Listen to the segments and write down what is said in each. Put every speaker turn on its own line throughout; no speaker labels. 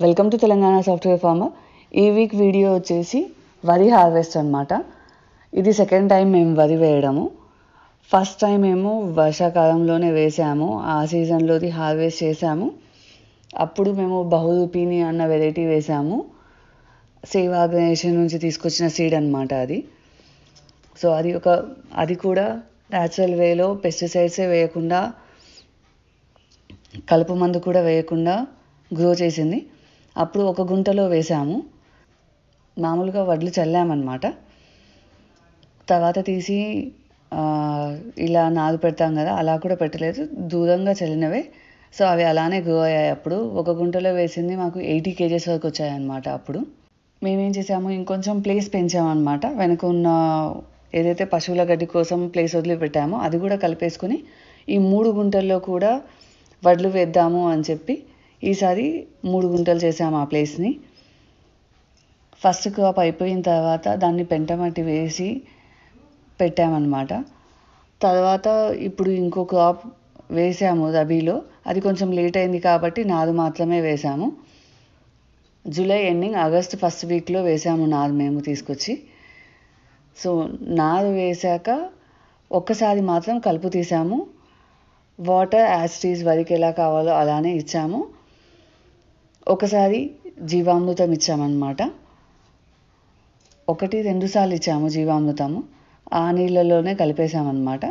Welcome to Telangana software farmer. ఈ week video వచ్చేసి వరి హార్వెస్ట్ అనమాట. ఇది సెకండ్ టైం మేము వరి వేయడము. ఫస్ట్ టైం మేము వర్షాకాలంలోనే వేసాము, ఆ సీజన్లోది హార్వెస్ట్ చేసాము. అప్పుడు మేము బహురూపిణి అన్న వెరైటీ వేసాము. సేవ్ ఆర్గనైజేషన్ నుంచి తీసుకొచ్చిన సీడ్ అనమాట అది. సో అది కూడా న్యాచురల్ వేలో పెస్టిసైడ్సే వేయకుండా, కలుపు మందు కూడా వేయకుండా గ్రో చేసింది. అప్పుడు ఒక గుంటలో వేసాము. మామూలుగా వడ్లు చల్లామన్నమాట. తర్వాత తీసి ఇలా నారు పెడతాం కదా, అలా కూడా పెట్టలేదు, దూరంగా చల్లినవే. సో అవి అలానే గ్రో అయ్యాయి. అప్పుడు ఒక గుంటలో వేసింది మాకు 80 kgs వరకు వచ్చాయన్నమాట. అప్పుడు మేమేం చేసాము, ఇంకొంచెం ప్లేస్ పెంచామన్నమాట. వెనక ఉన్న ఏదైతే పశువుల గడ్డి కోసం ప్లేస్ వదిలిపెట్టామో అది కూడా కలిపేసుకుని ఈ 3 గుంటల్లో కూడా వడ్లు వేద్దాము అని చెప్పి ఈసారి 3 గుంటలు చేసాము ఆ ప్లేస్ని. ఫస్ట్ క్రాప్ అయిపోయిన తర్వాత దాన్ని పెంటమట్టి వేసి పెట్టామన్నమాట. తర్వాత ఇప్పుడు ఇంకో క్రాప్ వేసాము రబీలో. అది కొంచెం లేట్ అయింది కాబట్టి నారు మాత్రమే వేసాము. జూలై ఎండింగ్ ఆగస్ట్ ఫస్ట్ వీక్లో వేసాము నారు మేము తీసుకొచ్చి. సో నారు వేసాక ఒక్కసారి మాత్రం కలుపు తీసాము. వాటర్ యాసిటీస్ వరికి ఎలా కావాలో అలానే ఇచ్చాము. ఒకసారి జీవామృతం ఇచ్చామన్నమాట. 1-2 సార్లు ఇచ్చాము జీవామృతము. ఆ నీళ్ళలోనే కలిపేసామన్నమాట.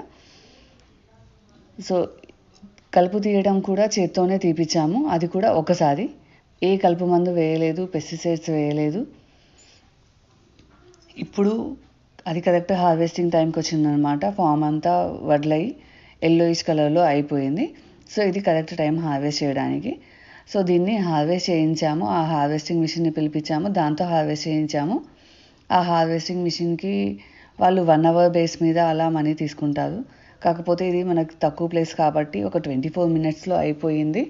సో కలుపు తీయడం కూడా చేత్తోనే తీపిచ్చాము. అది కూడా ఒకసారి. ఏ కలుపు మందు వేయలేదు, పెస్టిసైడ్స్ వేయలేదు. ఇప్పుడు అది కరెక్ట్ హార్వెస్టింగ్ టైంకి వచ్చిందనమాట. ఫామ్ అంతా వడ్లై ఎల్లోయిష్ కలర్లో అయిపోయింది. సో ఇది కరెక్ట్ టైం హార్వెస్ట్ చేయడానికి. సో దీన్ని హార్వెస్ట్ చేయించాము. ఆ హార్వెస్టింగ్ మిషన్ని పిలిపించాము, దాంతో హార్వెస్ట్ చేయించాము. ఆ హార్వెస్టింగ్ మిషన్కి వాళ్ళు 1 hour బేస్ మీద అలా మనీ తీసుకుంటారు. కాకపోతే ఇది మనకు తక్కువ ప్లేస్ కాబట్టి ఒక 24 minutesలో అయిపోయింది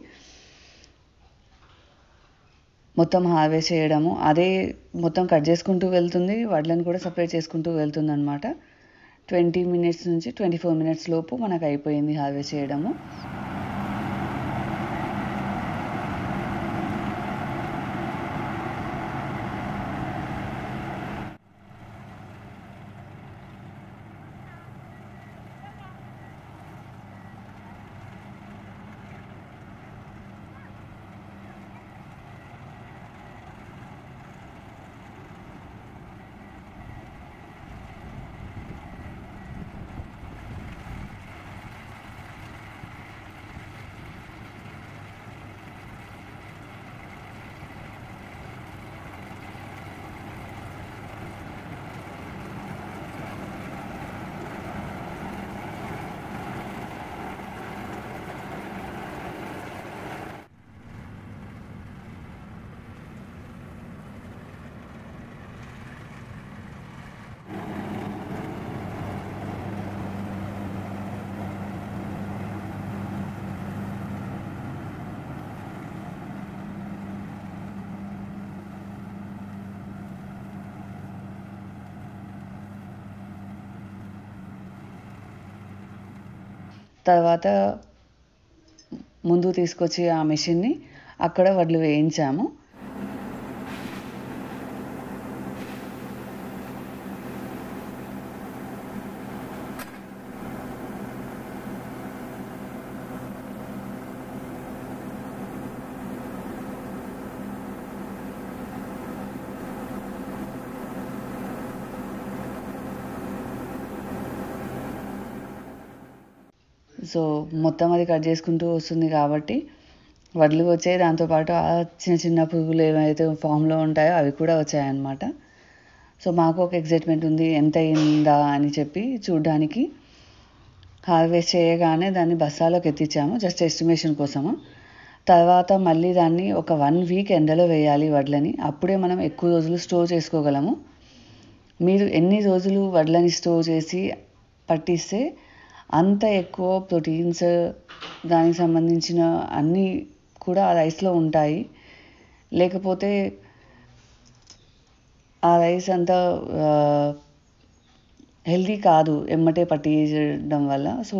మొత్తం హార్వెస్ట్ చేయడము. అదే మొత్తం కట్ చేసుకుంటూ వెళ్తుంది, వడ్లను కూడా సపరేట్ చేసుకుంటూ వెళ్తుంది అనమాట. 20 minutes నుంచి 24 minutes లోపు మనకు అయిపోయింది హార్వెస్ట్ చేయడము. తర్వాత ముందు తీసుకొచ్చి ఆ మిషన్ని అక్కడ వడ్లు వేయించాము. సో మొత్తం అది కట్ చేసుకుంటూ వస్తుంది కాబట్టి వడ్లు వచ్చాయి. దాంతోపాటు ఆ చిన్న చిన్న పురుగులు ఏవైతే ఫామ్లో ఉంటాయో అవి కూడా వచ్చాయన్నమాట. సో మాకు ఒక ఎగ్జైట్మెంట్ ఉంది ఎంత అయిందా అని చెప్పి చూడడానికి. హార్వెస్ట్ చేయగానే దాన్ని బస్తాలోకి ఎత్తించాము, జస్ట్ ఎస్టిమేషన్ కోసము. తర్వాత మళ్ళీ దాన్ని ఒక 1 week ఎండలో వేయాలి వడ్లని. అప్పుడే మనం ఎక్కువ రోజులు స్టోర్ చేసుకోగలము. మీరు ఎన్ని రోజులు వడ్లని స్టోర్ చేసి పట్టిస్తే అంత ఎక్కువ ప్రోటీన్స్, దానికి సంబంధించిన అన్నీ కూడా ఆ రైస్లో ఉంటాయి. లేకపోతే ఆ రైస్ అంతా హెల్దీ కాదు ఎమ్మటే పట్టించడం వల్ల. సో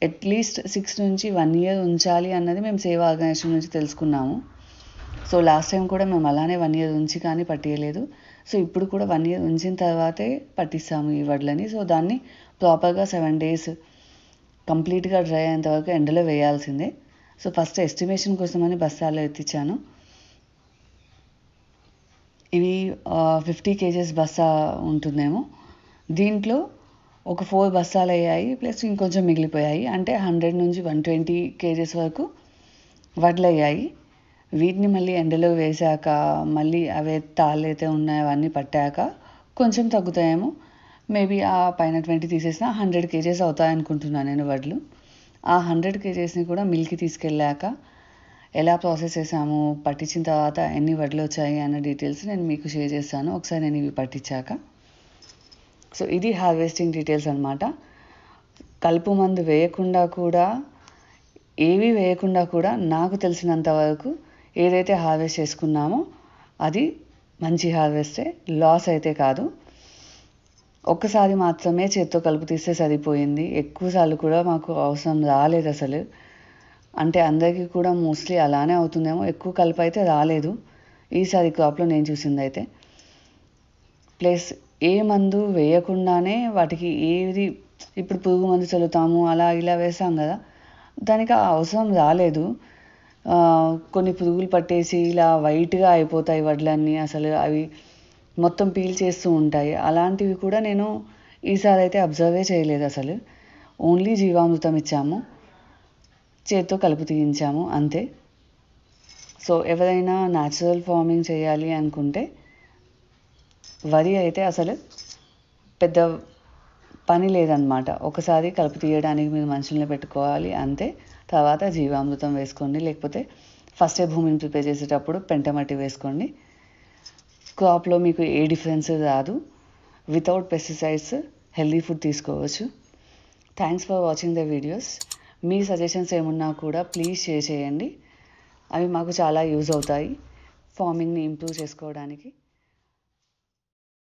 అట్లీస్ట్ 6 నుంచి 1 year ఉంచాలి అన్నది మేము సేవ్ ఆర్గనైజేషన్ నుంచి తెలుసుకున్నాము. సో లాస్ట్ టైం కూడా మేము అలానే 1 ఇయర్ ఉంచి కానీ పట్టియలేదు. సో ఇప్పుడు కూడా 1 ఇయర్ ఉంచిన తర్వాతే పట్టిస్తాము ఈ వడ్లని. సో దాన్ని ప్రాపర్గా 7 days కంప్లీట్గా డ్రై అయ్యేంత వరకు ఎండలో వేయాల్సిందే. సో ఫస్ట్ ఎస్టిమేషన్ కోసమని బస్తాల్లో ఎత్తిచ్చాను. ఇవి 50 kgs బస్తా ఉంటుందేమో. దీంట్లో ఒక 4 బస్తాలు అయ్యాయి, ప్లస్ ఇంకొంచెం మిగిలిపోయాయి. అంటే 100 నుంచి 120 kgs వరకు వడ్లు అయ్యాయి. వీటిని మళ్ళీ ఎండలో వేశాక మళ్ళీ అవే తాళ్ళు అయితే ఉన్నాయో అవన్నీ పట్టాక కొంచెం తగ్గుతాయేమో. మేబీ ఆ పైన 20 తీసేసిన 100 kgs అవుతాయి అనుకుంటున్నాను నేను వడ్లు. ఆ 100 kgsని కూడా మిల్కి తీసుకెళ్ళాక ఎలా ప్రాసెస్ చేసాము, పట్టించిన తర్వాత ఎన్ని వడ్లు వచ్చాయి అన్న డీటెయిల్స్ నేను మీకు షేర్ చేస్తాను ఒకసారి నేను ఇవి పట్టించాక. సో ఇది హార్వెస్టింగ్ డీటెయిల్స్ అనమాట. కలుపు మందు వేయకుండా కూడా, ఏవి వేయకుండా కూడా నాకు తెలిసినంత వరకు ఏదైతే హార్వెస్ట్ చేసుకున్నామో అది మంచి హార్వెస్టే, లాస్ అయితే కాదు. ఒక్కసారి మాత్రమే చేత్తో కలుపు తీస్తే సరిపోయింది. ఎక్కువసార్లు కూడా మాకు అవసరం రాలేదు అసలు. అంటే అందరికీ కూడా మోస్ట్లీ అలానే అవుతుందేమో, ఎక్కువ కలుపు అయితే రాలేదు ఈసారి క్రాప్లో నేను చూసిందైతే. ప్లస్ ఏ మందు వేయకుండానే వాటికి ఏది, ఇప్పుడు పురుగు మందు చల్లుతాము అలా ఇలా వేసాం కదా, దానికి ఆ అవసరం రాలేదు. కొన్ని పురుగులు పట్టేసి ఇలా వైట్గా అయిపోతాయి వడ్లన్నీ, అసలు అవి మొత్తం పీల్ చేస్తూ ఉంటాయి. అలాంటివి కూడా నేను ఈసారి అయితే అబ్జర్వే చేయలేదు అసలు. ఓన్లీ జీవామృతం ఇచ్చాము, చేత్తో కలుపు తీయించాము అంతే. సో ఎవరైనా న్యాచురల్ ఫార్మింగ్ చేయాలి అనుకుంటే వరి అయితే అసలు పెద్ద పని లేదనమాట. ఒకసారి కలుపు తీయడానికి మీరు మనుషుల్ని పెట్టుకోవాలి అంతే. తర్వాత జీవామృతం వేసుకోండి, లేకపోతే ఫస్టే భూమిని ప్రిపేర్ చేసేటప్పుడు పెంటమట్టి వేసుకోండి. క్రాప్లో మీకు ఏ డిఫరెన్స్ రాదు. వితౌట్ పెస్టిసైడ్స్ హెల్దీ ఫుడ్ తీసుకోవచ్చు. Thanks for watching the videos. Me suggestions ఏమున్నా కూడా ప్లీజ్ షేర్ చేయండి. అవి మాకు చాలా యూజ్ అవుతాయి ఫార్మింగ్ని ఇంప్రూవ్ చేసుకోవడానికి.